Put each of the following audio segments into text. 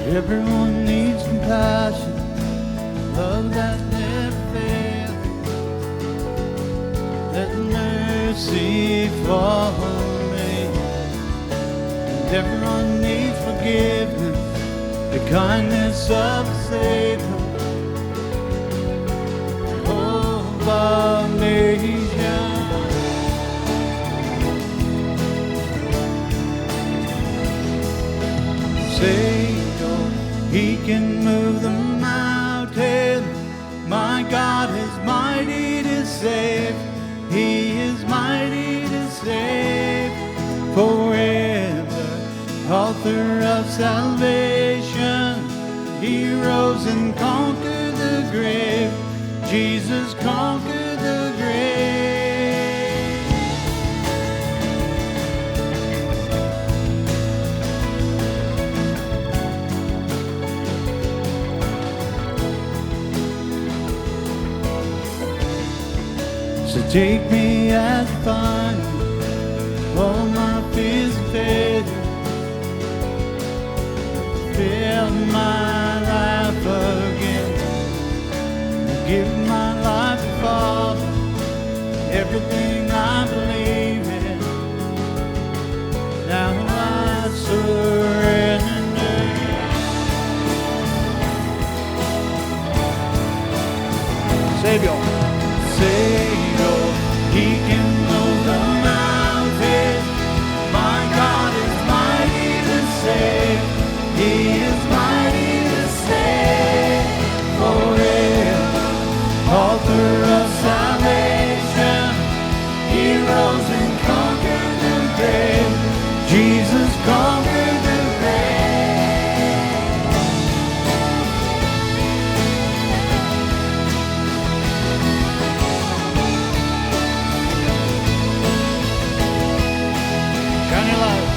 Everyone needs compassion, love that never fails. Let mercy fall on me. And everyone needs forgiveness, the kindness of the Savior. Hope of nations. Savior, He can move the mountain. My God is mighty to save. He is mighty to save forever. Author of salvation, He rose and conquered the grave. Jesus conquered the grave. So take me as a find all my fears and failure. Fill my life again. Give my life to Father. Everything I believe in. Now I surrender. Savior, Savior, He can move the mountain. My God is mighty to save. He is mighty to save forever. Author of salvation, He rose and conquered the grave. Jesus conquered the grave. Shine your light.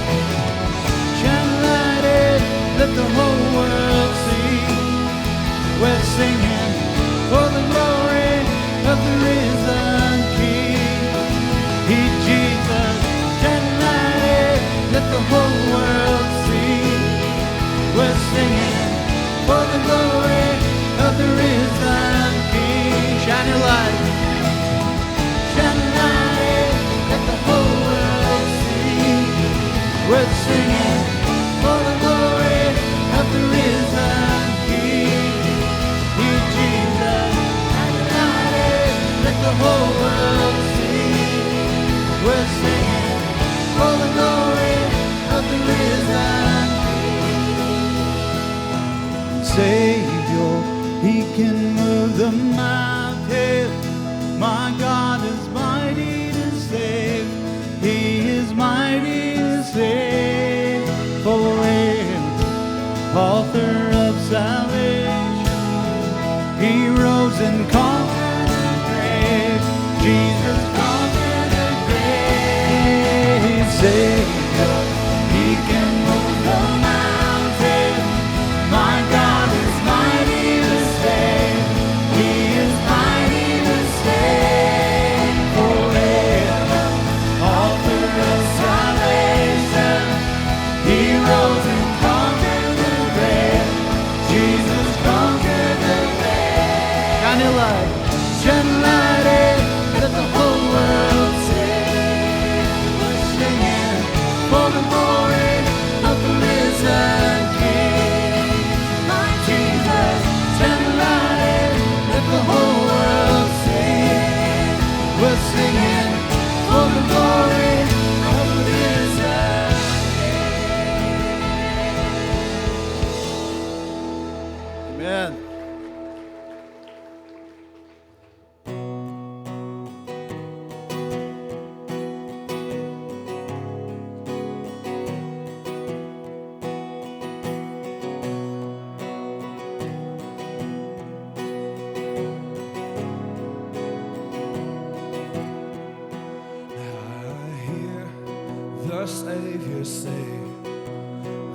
Shine a light in, let the whole world see. We're singing for the glory of the risen King. He, Jesus, shine a light in, let the whole world see. We're singing for the glory of the risen King. Shine your light. Shine a light in, let the whole world see. We're singing for the glory of the risen King. He, Jesus, shine a light in, let the whole world see. We're singing for the glory of the risen King. Savior, He can move the mountain. My God is mighty to save. He is mighty to save forever. Author of salvation, He rose and conquered the grave. Jesus conquered the grave. Savior, He can move the mountain. My God is mighty to save. He is mighty to save forever. Author of salvation, He rose and conquered the grave. Jesus conquered the grave. Shine your light. Shine a light in, let the whole world see. We're singing for the glory of the risen King. My Jesus, shine a light in, let the whole world see. We're singing for the glory of the risen King. Amen. The Savior say,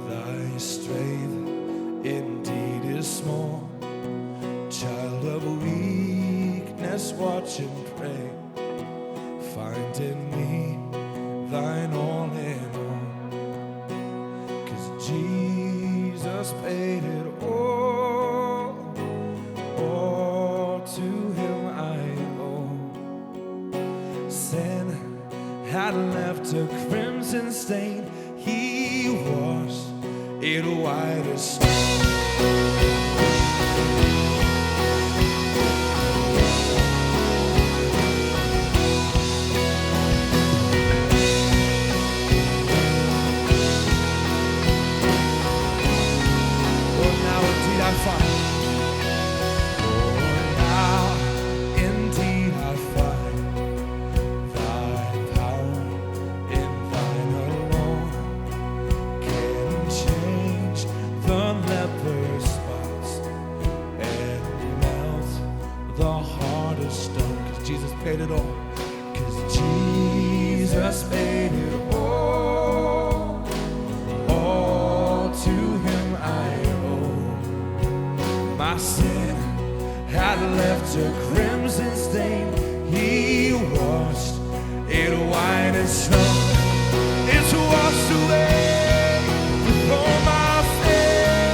Thy strength indeed is small. Child of weakness, watch and pray. Find in me thine all in all. 'Cause Jesus Jesus paid it all. All to him I owe. Sin had left a crimson stain. He washed it white as snow. Paid it all, 'cause Jesus paid it all to him I owe. My sin had left a crimson stain. He washed it white as snow. It's washed away with all my sin.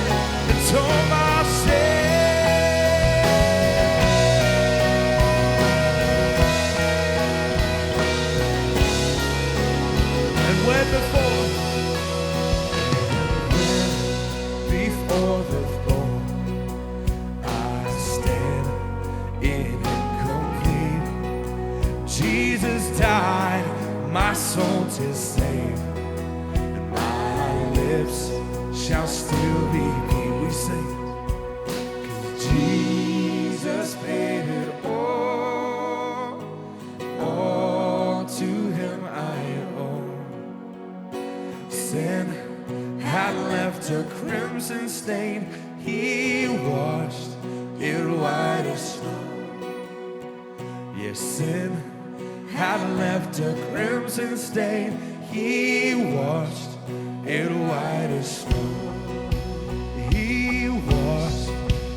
It's all my sin. Before the throne I stand incomplete. Jesus died my soul to save, and my lips shall still be clean. We sing, 'cause Jesus paid it all to him I owe. Sin had left a crimson stain. He washed it white as snow. Yes, sin had left a crimson stain. He washed it white as snow. He washed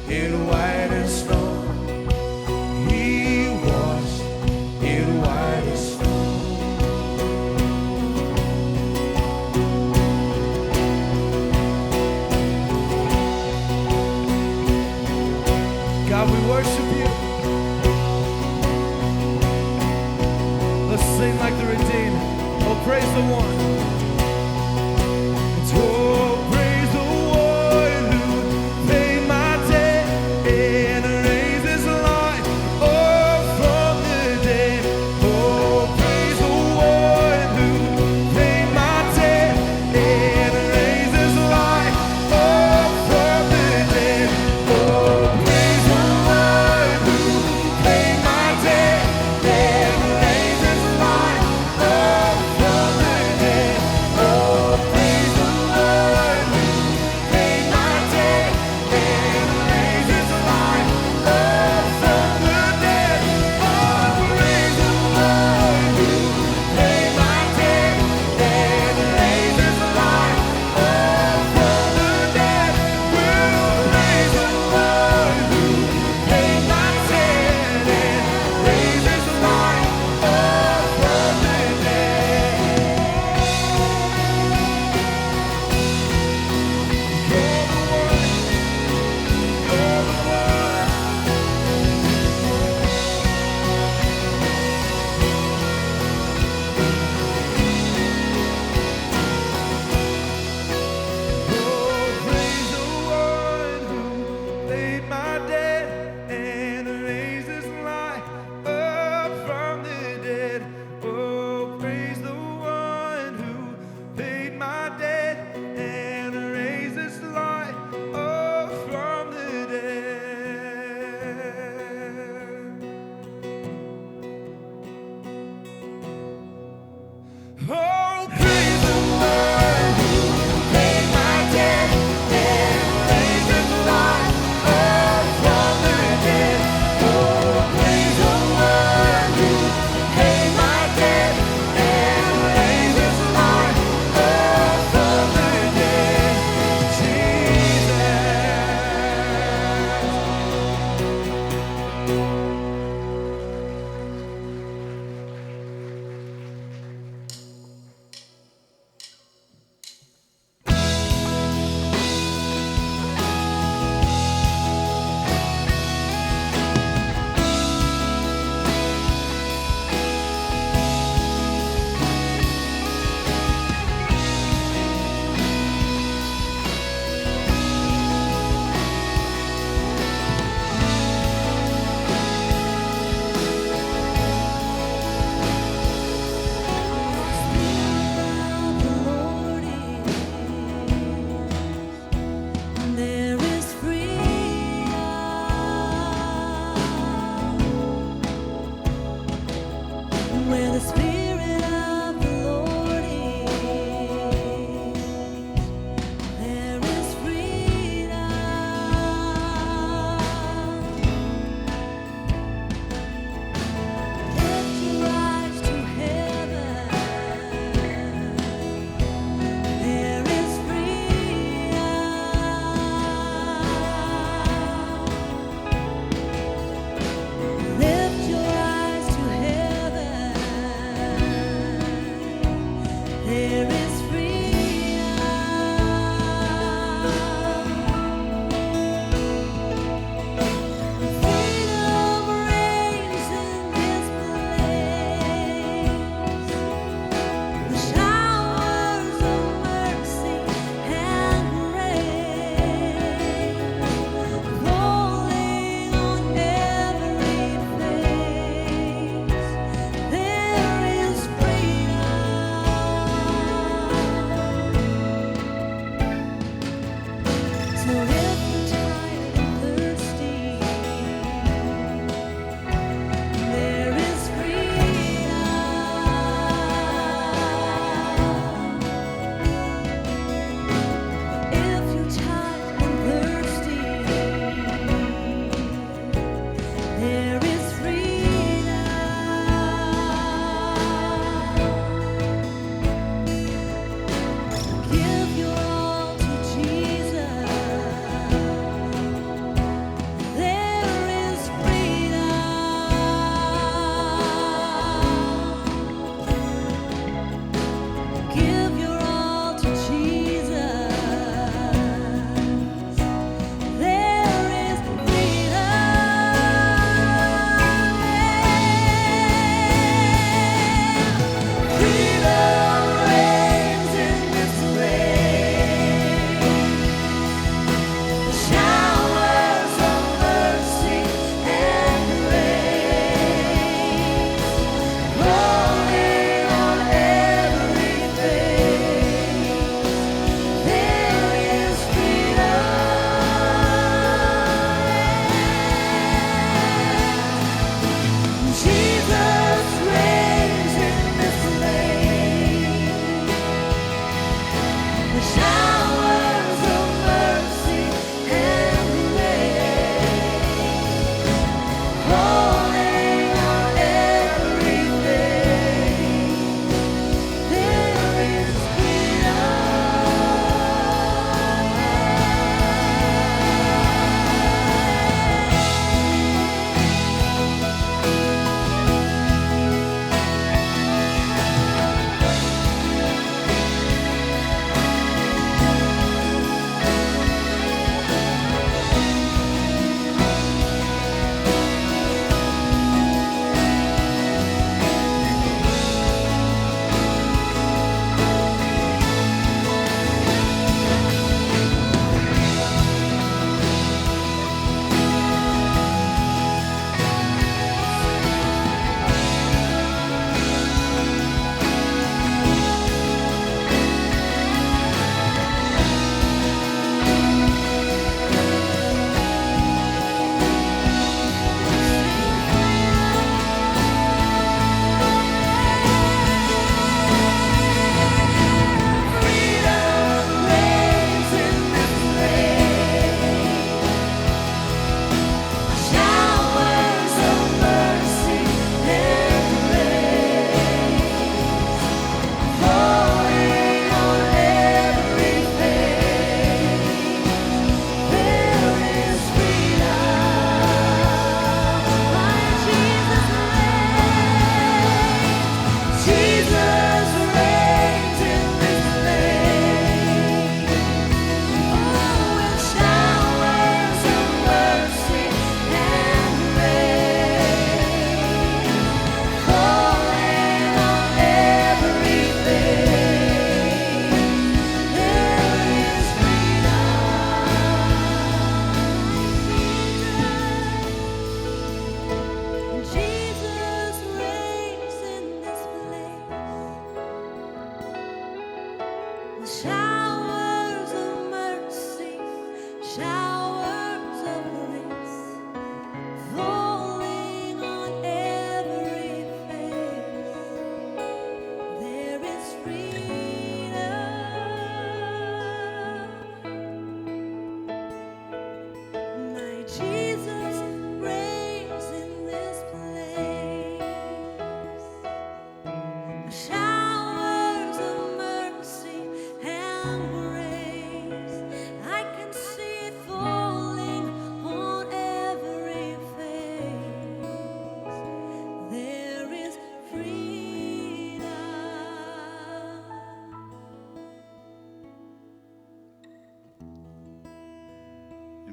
it white as snow. He washed it white as snow. God, we worship you. Let's sing like the redeemed. Oh, praise the one. And oh, praise the one who paid my debt and raised his life from the dead. Oh, praise the one who paid my debt and raised his life from the dead. Oh, praise the one who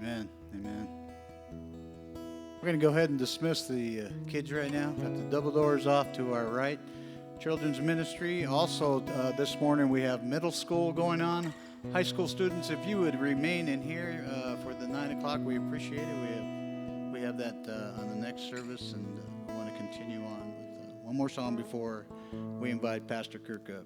Amen. Amen. We're going to go ahead and dismiss the kids right now. Got the double doors off to our right. Children's ministry. Also, this morning we have middle school going on. High school students, if you would remain in here for the 9 o'clock, we appreciate it. We have that on the next service, and we want to continue on with one more song before we invite Pastor Kirk up.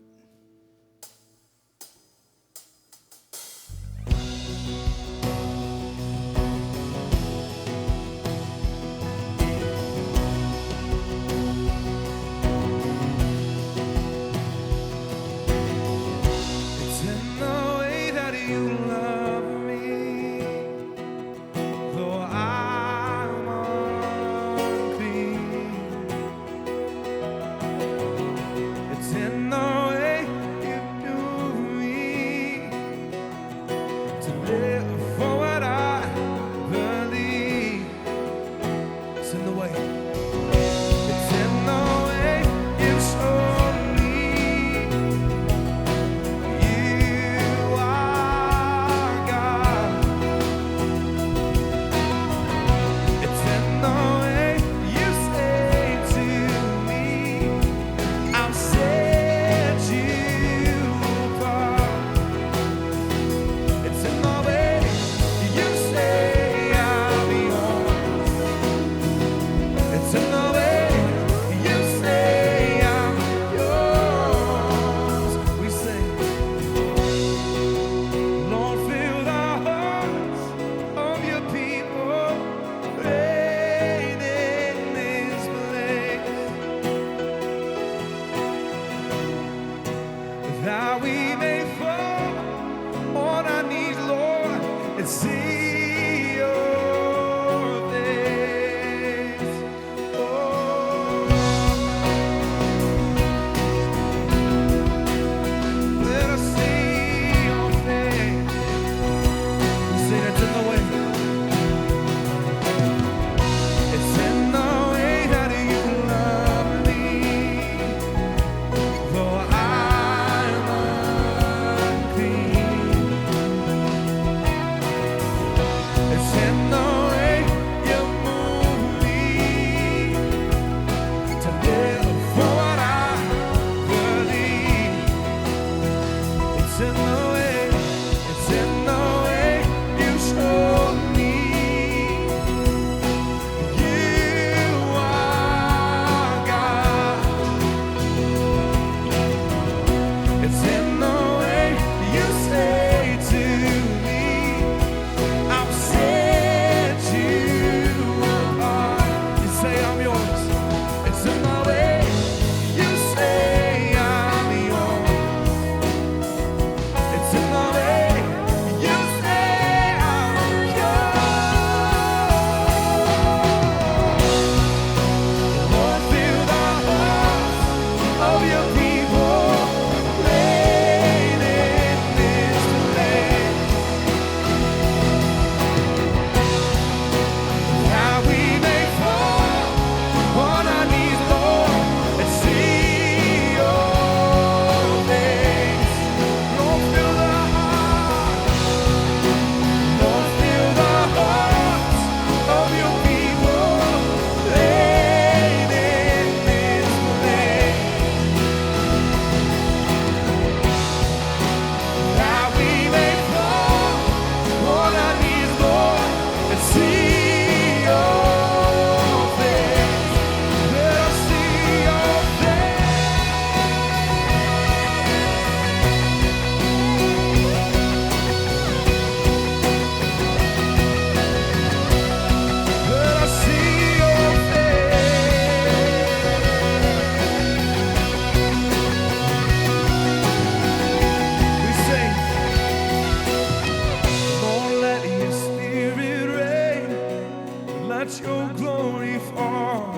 Let your glory fall.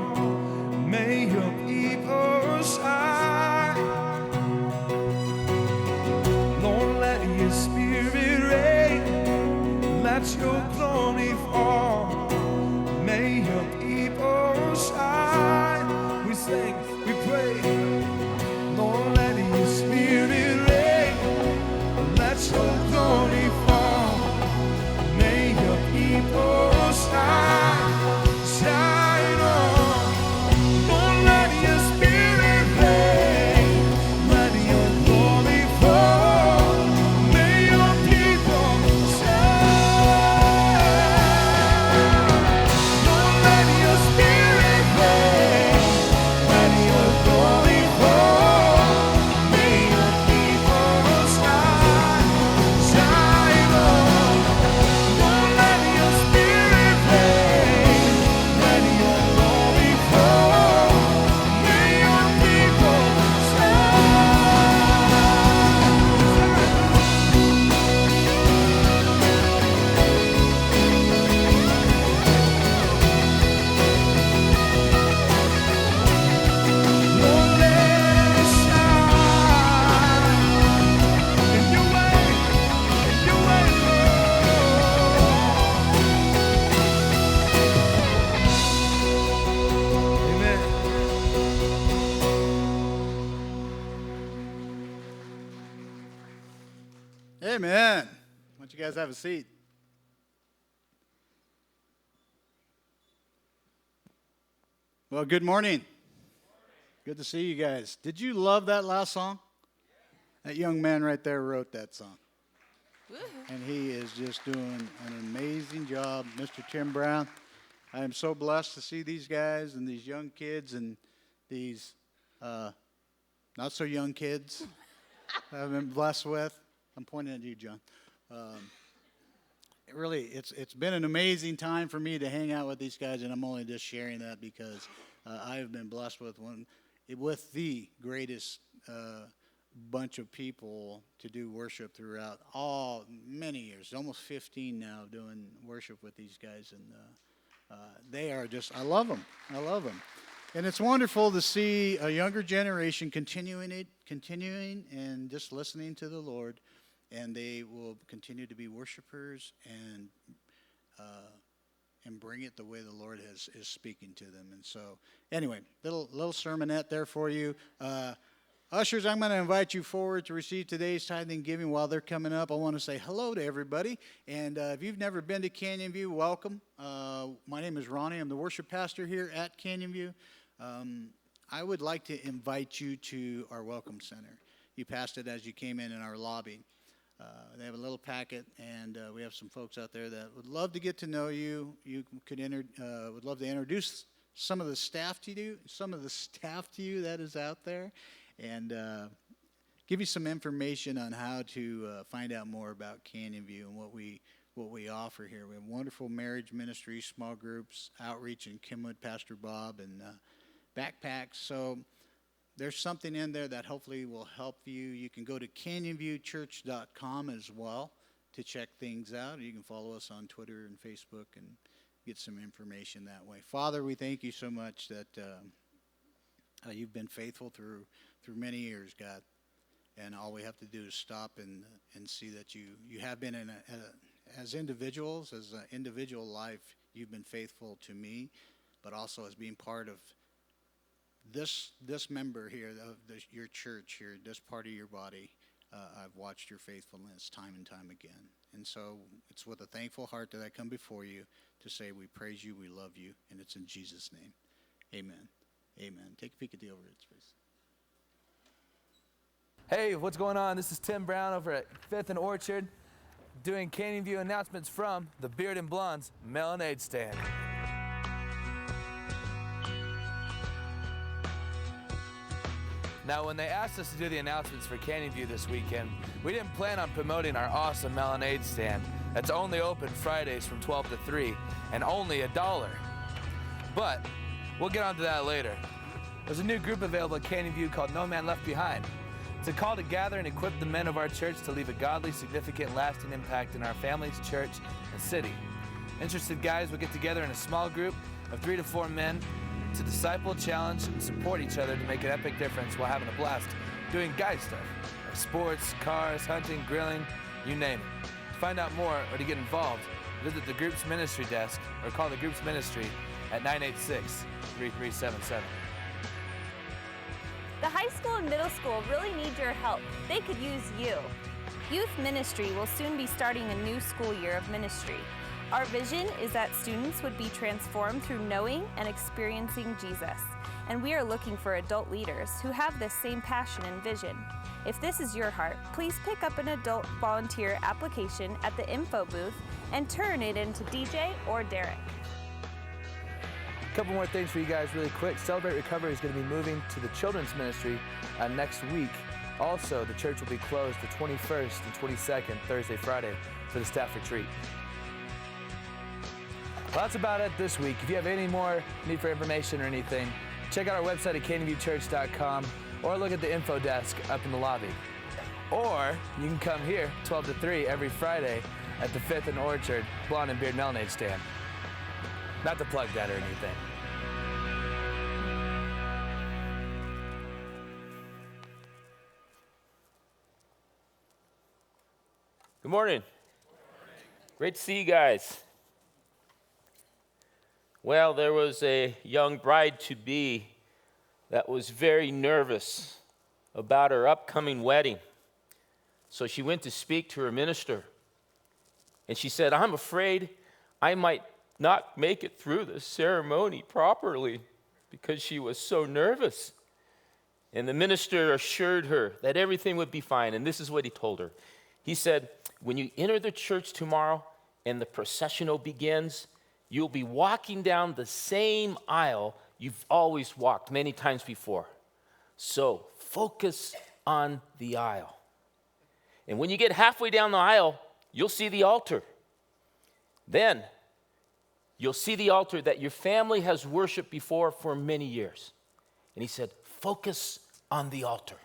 May your Amen. Why don't you guys have a seat? Well, good morning. Good to see you guys. Did you love that last song? That young man right there wrote that song. And he is just doing an amazing job, Mr. Tim Brown. I am so blessed to see these guys and these young kids and these not so young kids I've been blessed with. I'm pointing at you, John. It's been an amazing time for me to hang out with these guys, and I'm only just sharing that because I have been blessed with the greatest bunch of people to do worship throughout many years, almost 15 now, doing worship with these guys, and they are just, I love them. And it's wonderful to see a younger generation continuing and just listening to the Lord, and they will continue to be worshipers and bring it the way the Lord is speaking to them. And so, anyway, little sermonette there for you. Ushers, I'm going to invite you forward to receive today's tithing and giving. While they're coming up, I want to say hello to everybody. And if you've never been to Canyon View, welcome. My name is Ronnie. I'm the worship pastor here at Canyon View. I would like to invite you to our Welcome Center. You passed it as you came in our lobby. They have a little packet, and we have some folks out there that would love to get to know you. You would love to introduce some of the staff to you that is out there, and give you some information on how to find out more about Canyon View and what we offer here. We have wonderful marriage ministry, small groups, outreach in Kenwood, Pastor Bob, and backpacks. So there's something in there that hopefully will help you. You can go to canyonviewchurch.com as well to check things out. You can follow us on Twitter and Facebook and get some information that way. Father, we thank you so much that you've been faithful through many years, God. And all we have to do is stop and see that you have been as individuals, as an individual life, you've been faithful to me, but also as being part of this member here of your church here, this part of your body. I've watched your faithfulness time and time again. And so it's with a thankful heart that I come before you to say we praise you, we love you, and it's in Jesus' name. Amen. Amen. Take a peek at the overheads, please. Hey, what's going on? This is Tim Brown over at 5th and Orchard doing Canyon View announcements from the Beard and Blondes Melonade Stand. Now, when they asked us to do the announcements for Canyon View this weekend, we didn't plan on promoting our awesome Melonade Stand that's only open Fridays from 12 to 3 and only $1. But we'll get onto that later. There's a new group available at Canyon View called No Man Left Behind. It's a call to gather and equip the men of our church to leave a godly, significant, lasting impact in our families, church, and city. Interested guys will get together in a small group of 3 to 4 men to disciple, challenge, and support each other to make an epic difference while having a blast doing guy stuff, like sports, cars, hunting, grilling, you name it. To find out more or to get involved, visit the group's ministry desk or call the group's ministry at 986-3377. The high school and middle school really need your help. They could use you. Youth ministry will soon be starting a new school year of ministry. Our vision is that students would be transformed through knowing and experiencing Jesus. And we are looking for adult leaders who have this same passion and vision. If this is your heart, please pick up an adult volunteer application at the info booth and turn it into DJ or Derek. A couple more things for you guys really quick. Celebrate Recovery is going to be moving to the children's ministry next week. Also, the church will be closed the 21st and 22nd, Thursday, Friday, for the staff retreat. Well, that's about it this week. If you have any more need for information or anything, check out our website at canyonviewchurch.com or look at the info desk up in the lobby. Or you can come here 12 to 3 every Friday at the 5th and Orchard Blonde and Beard Melonade Stand. Not to plug that or anything. Good morning. Great to see you guys. Well, there was a young bride-to-be that was very nervous about her upcoming wedding. So she went to speak to her minister. And she said, I'm afraid I might not make it through the ceremony properly, because she was so nervous. And the minister assured her that everything would be fine. And this is what he told her. He said, when you enter the church tomorrow and the processional begins, you'll be walking down the same aisle you've always walked many times before. So focus on the aisle. And when you get halfway down the aisle, you'll see the altar. Then you'll see the altar that your family has worshiped before for many years. And he said, focus on the altar.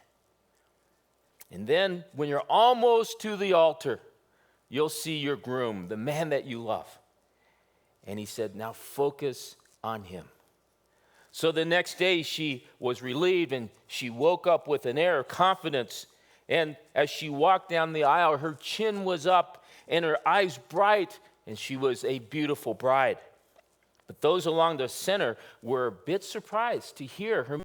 And then when you're almost to the altar, you'll see your groom, the man that you love. And he said, now focus on him. So the next day she was relieved, and she woke up with an air of confidence. And as she walked down the aisle, her chin was up and her eyes bright, and she was a beautiful bride. But those along the center were a bit surprised to hear her